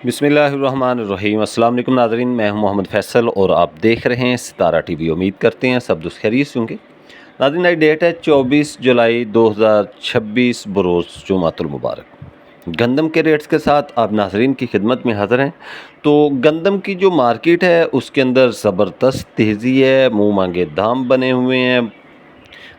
बिस्मिल्लाहिर्रहमानिर्रहीम। अस्सलाम वालेकुम नाज़रीन, मैं हूं मोहम्मद फ़ैसल और आप देख रहे हैं सितारा टीवी। उम्मीद करते हैं सब दुरुस्त खैरियत से होंगे। नाज़रीन, आज डेट है 24 जुलाई 2026 बरोज़ जुमातुल मुबारक। गंदम के रेट्स के साथ आप नाज़रीन की खिदमत में हाज़िर हैं। तो गंदम की जो मार्केट है उसके अंदर ज़बरदस्त तेज़ी है, मुँह मांगे दाम बने हुए हैं।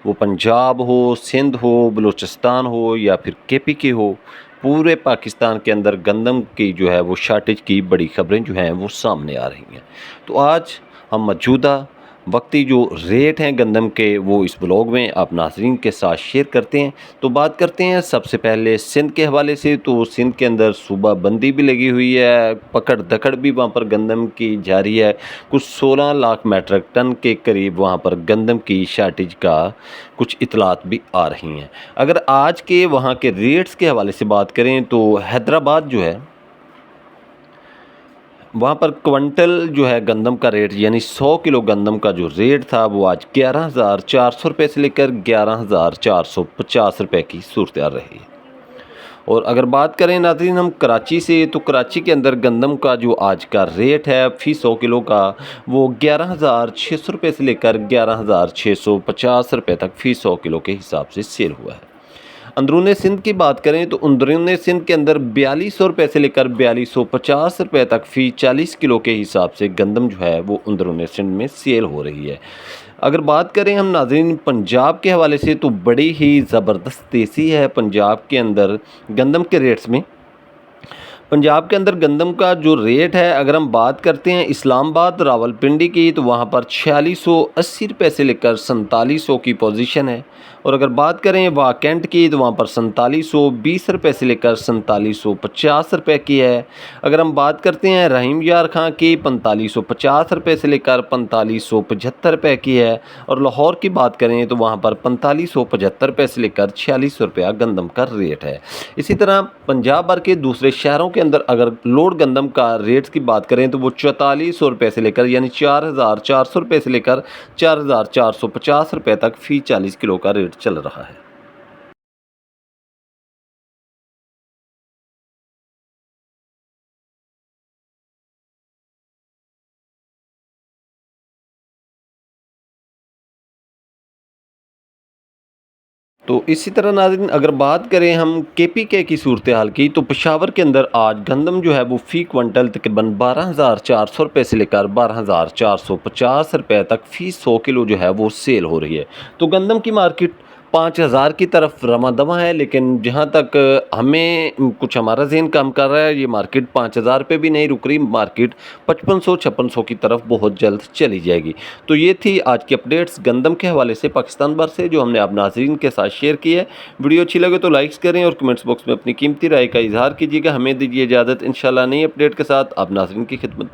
वो पंजाब हो, सिंध हो, बलूचिस्तान हो या फिर केपीके हो, पूरे पाकिस्तान के अंदर गंदम की जो है वो शार्टेज की बड़ी ख़बरें जो हैं वो सामने आ रही हैं। तो आज हम मौजूदा वक्ती जो रेट हैं गंदम के वो इस ब्लॉग में आप नाज़रीन के साथ शेयर करते हैं। तो बात करते हैं सबसे पहले सिंध के हवाले से। तो सिंध के अंदर सूबा बंदी भी लगी हुई है, पकड़ दकड़ भी वहाँ पर गंदम की जारी है। कुछ 16 लाख मेट्रिक टन के करीब वहाँ पर गंदम की शार्टेज का कुछ इतलात भी आ रही हैं। अगर आज के वहाँ के रेट्स के हवाले से बात करें तो हैदराबाद जो है वहाँ पर क्विंटल जो है गंदम का रेट यानी 100 किलो गंदम का जो रेट था वो आज 11,400 रुपये से लेकर 11,450 रुपये की सूरत रही है। और अगर बात करें नाज़रीन हम कराची से, तो कराची के अंदर गंदम का जो आज का रेट है फ़ी 100 किलो का वो 11,600 रुपये से लेकर 11,650 रुपये तक फ़ी 100 किलो के हिसाब से सेल हुआ है। अंदरून सिंध की बात करें तो अंदरून सिंध के अंदर 4200 रुपये से लेकर 4250 रुपये तक फ़ी 40 किलो के हिसाब से गंदम जो है वो अंदरून सिंध में सेल हो रही है। अगर बात करें हम नाज़रीन पंजाब के हवाले से, तो बड़ी ही ज़बरदस्त तेज़ी है पंजाब के अंदर गंदम के रेट्स में। पंजाब के अंदर गंदम का जो रेट है अगर हम बात करते हैं इस्लामाबाद रावलपिंडी की, तो वहाँ पर 4680 रुपये से लेकर 4700 की पोजीशन है। और अगर बात करें वाकंड की, तो वहाँ पर 4720 रुपये से लेकर 4750 रुपये की है। अगर हम बात करते हैं रहीम यार खां की, 4550 रुपये से लेकर 4575 रुपये की है। और लाहौर की बात करें तो वहाँ पर 4575 रुपये से लेकर 4600 रुपया गंदम का रेट है। इसी तरह पंजाब भर के दूसरे शहरों के अंदर अगर लोड गंदम का रेट्स की बात करें तो वो 4400 रुपये से लेकर यानी 4400 रुपये से लेकर 4450 रुपये तक फ़ी 40 किलो का रेट चल रहा है। तो इसी तरह नाज़रीन अगर बात करें हम केपीके की सूरत हाल की, तो पेशावर के अंदर आज गंदम जो है वो फ़ी क्विंटल तकरीबन 12,400 रुपये से लेकर 12,450 रुपये तक फ़ी 100 किलो जो है वो सेल हो रही है। तो गंदम की मार्केट 5,000 की तरफ रवादवा है, लेकिन जहाँ तक हमें कुछ हमारा ज़हन काम कर रहा है, ये मार्केट 5,000 पे भी नहीं रुक रही, मार्केट 5500-5600 की तरफ बहुत जल्द चली जाएगी। तो ये थी आज की अपडेट्स गंदम के हवाले से पाकिस्तान भर से जो हमने आप नाज़रीन के साथ शेयर की है। वीडियो अच्छी लगे तो लाइक्स करें और कमेंट्स बॉक्स में अपनी कीमती राय का इजहार कीजिएगा। हमें दीजिए इजाज़त, इंशाल्लाह नई अपडेट के साथ आप नाज़रीन की खिदमत